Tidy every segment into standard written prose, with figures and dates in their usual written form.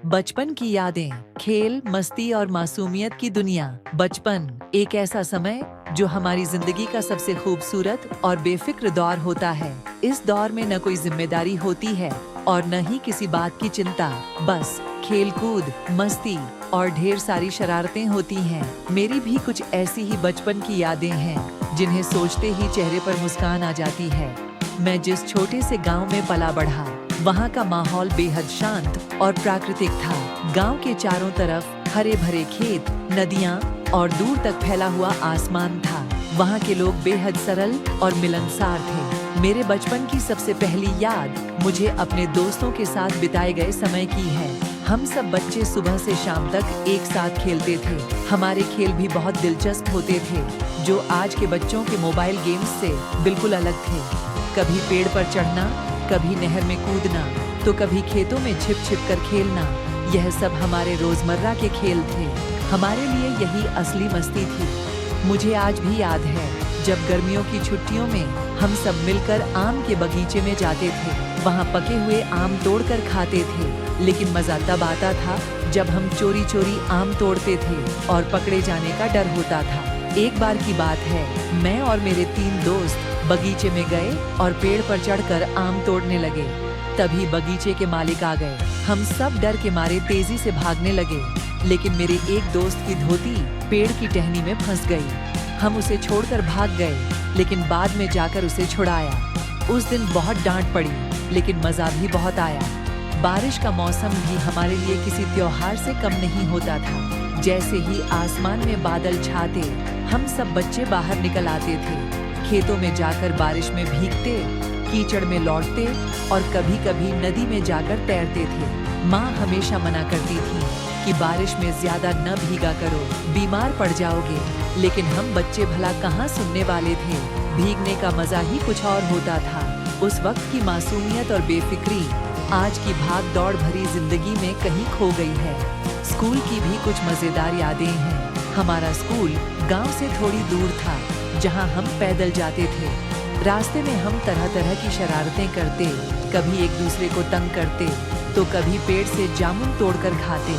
बचपन की यादें, खेल, मस्ती और मासूमियत की दुनिया। बचपन एक ऐसा समय जो हमारी जिंदगी का सबसे खूबसूरत और बेफिक्र दौर होता है। इस दौर में न कोई जिम्मेदारी होती है और न ही किसी बात की चिंता, बस खेल कूद, मस्ती और ढेर सारी शरारतें होती हैं। मेरी भी कुछ ऐसी ही बचपन की यादें हैं जिन्हें सोचते ही चेहरे पर मुस्कान आ जाती है। मैं जिस छोटे से गांव में पला बढ़ा, वहाँ का माहौल बेहद शांत और प्राकृतिक था। गांव के चारों तरफ हरे भरे खेत, नदियाँ और दूर तक फैला हुआ आसमान था। वहाँ के लोग बेहद सरल और मिलनसार थे। मेरे बचपन की सबसे पहली याद मुझे अपने दोस्तों के साथ बिताए गए समय की है। हम सब बच्चे सुबह से शाम तक एक साथ खेलते थे। हमारे खेल भी बहुत दिलचस्प होते थे, जो आज के बच्चों के मोबाइल गेम्स से बिल्कुल अलग थे। कभी पेड़ पर चढ़ना, कभी नहर में कूदना, तो कभी खेतों में छिप छिप कर खेलना। यह सब हमारे रोजमर्रा के खेल थे। हमारे लिए यही असली मस्ती थी। मुझे आज भी याद है जब गर्मियों की छुट्टियों में हम सब मिलकर आम के बगीचे में जाते थे। वहाँ पके हुए आम तोड़कर खाते थे, लेकिन मजा तब आता था जब हम चोरी चोरी आम तोड़ते थे और पकड़े जाने का डर होता था। एक बार की बात है, मैं और मेरे 3 दोस्त बगीचे में गए और पेड़ पर चढ़कर आम तोड़ने लगे। तभी बगीचे के मालिक आ गए। हम सब डर के मारे तेजी से भागने लगे, लेकिन मेरे एक दोस्त की धोती पेड़ की टहनी में फंस गई। हम उसे छोड़कर भाग गए, लेकिन बाद में जाकर उसे छुड़ाया। उस दिन बहुत डांट पड़ी, लेकिन मजा भी बहुत आया। बारिश का मौसम भी हमारे लिए किसी त्योहार से कम नहीं होता था। जैसे ही आसमान में बादल छाते, हम सब बच्चे बाहर निकल आते थे। खेतों में जाकर बारिश में भीगते, कीचड़ में लौटते और कभी कभी नदी में जाकर तैरते थे। माँ हमेशा मना करती थी कि बारिश में ज्यादा न भीगा करो, बीमार पड़ जाओगे, लेकिन हम बच्चे भला कहाँ सुनने वाले थे। भीगने का मजा ही कुछ और होता था। उस वक्त की मासूमियत और बेफिक्री आज की भाग दौड़ भरी जिंदगी में कहीं खो गई है। स्कूल की भी कुछ मजेदार यादें हैं। हमारा स्कूल गांव से थोड़ी दूर था, जहां हम पैदल जाते थे। रास्ते में हम तरह तरह की शरारतें करते, कभी एक दूसरे को तंग करते, तो कभी पेड़ से जामुन तोड़कर खाते।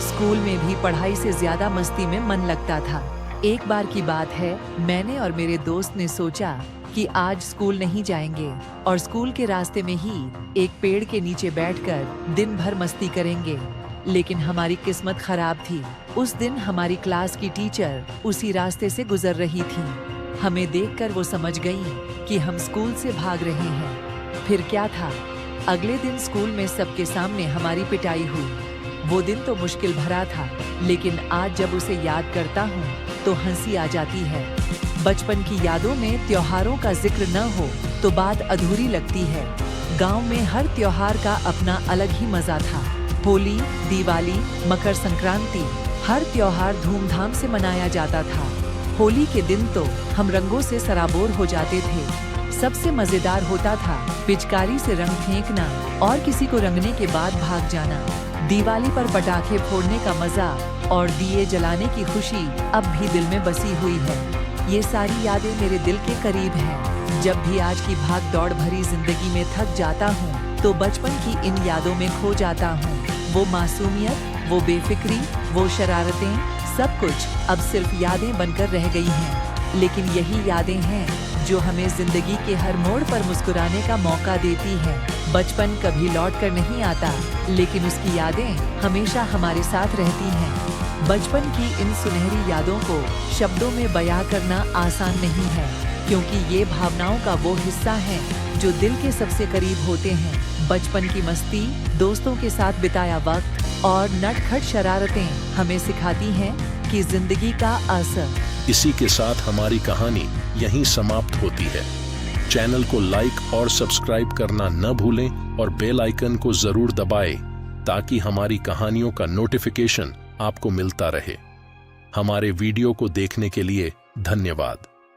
स्कूल में भी पढ़ाई से ज्यादा मस्ती में मन लगता था। एक बार की बात है, मैंने और मेरे दोस्त ने सोचा कि आज स्कूल नहीं जाएंगे और स्कूल के रास्ते में ही एक पेड़ के नीचे बैठकर दिन भर मस्ती करेंगे। लेकिन हमारी किस्मत खराब थी। उस दिन हमारी क्लास की टीचर उसी रास्ते से गुजर रही थी। हमें देखकर वो समझ गई कि हम स्कूल से भाग रहे हैं। फिर क्या था, अगले दिन स्कूल में सबके सामने हमारी पिटाई हुई। वो दिन तो मुश्किल भरा था, लेकिन आज जब उसे याद करता हूँ तो हंसी आ जाती है। बचपन की यादों में त्योहारों का जिक्र न हो तो बात अधूरी लगती है। गांव में हर त्योहार का अपना अलग ही मजा था। होली, दिवाली, मकर संक्रांति, हर त्योहार धूमधाम से मनाया जाता था। होली के दिन तो हम रंगों से सराबोर हो जाते थे। सबसे मजेदार होता था पिचकारी से रंग फेंकना और किसी को रंगने के बाद भाग जाना। दिवाली पर पटाखे फोड़ने का मजा और दिए जलाने की खुशी अब भी दिल में बसी हुई है। ये सारी यादें मेरे दिल के करीब हैं। जब भी आज की भाग दौड़ भरी जिंदगी में थक जाता हूँ तो बचपन की इन यादों में खो जाता हूँ। वो मासूमियत, वो बेफिक्री, वो शरारतें, सब कुछ अब सिर्फ यादें बनकर रह गई हैं। लेकिन यही यादें हैं जो हमें जिंदगी के हर मोड़ पर मुस्कुराने का मौका देती हैं। बचपन कभी लौट कर नहीं आता, लेकिन उसकी यादें हमेशा हमारे साथ रहती हैं। बचपन की इन सुनहरी यादों को शब्दों में बयां करना आसान नहीं है, क्योंकि ये भावनाओं का वो हिस्सा है जो दिल के सबसे करीब होते हैं। बचपन की मस्ती, दोस्तों के साथ बिताया वक्त और नटखट शरारतें हमें सिखाती हैं कि जिंदगी का असर। इसी के साथ हमारी कहानी यहीं समाप्त होती है। चैनल को लाइक और सब्सक्राइब करना न भूलें और बेल आइकन को जरूर दबाएं ताकि हमारी कहानियों का नोटिफिकेशन आपको मिलता रहे। हमारे वीडियो को देखने के लिए धन्यवाद।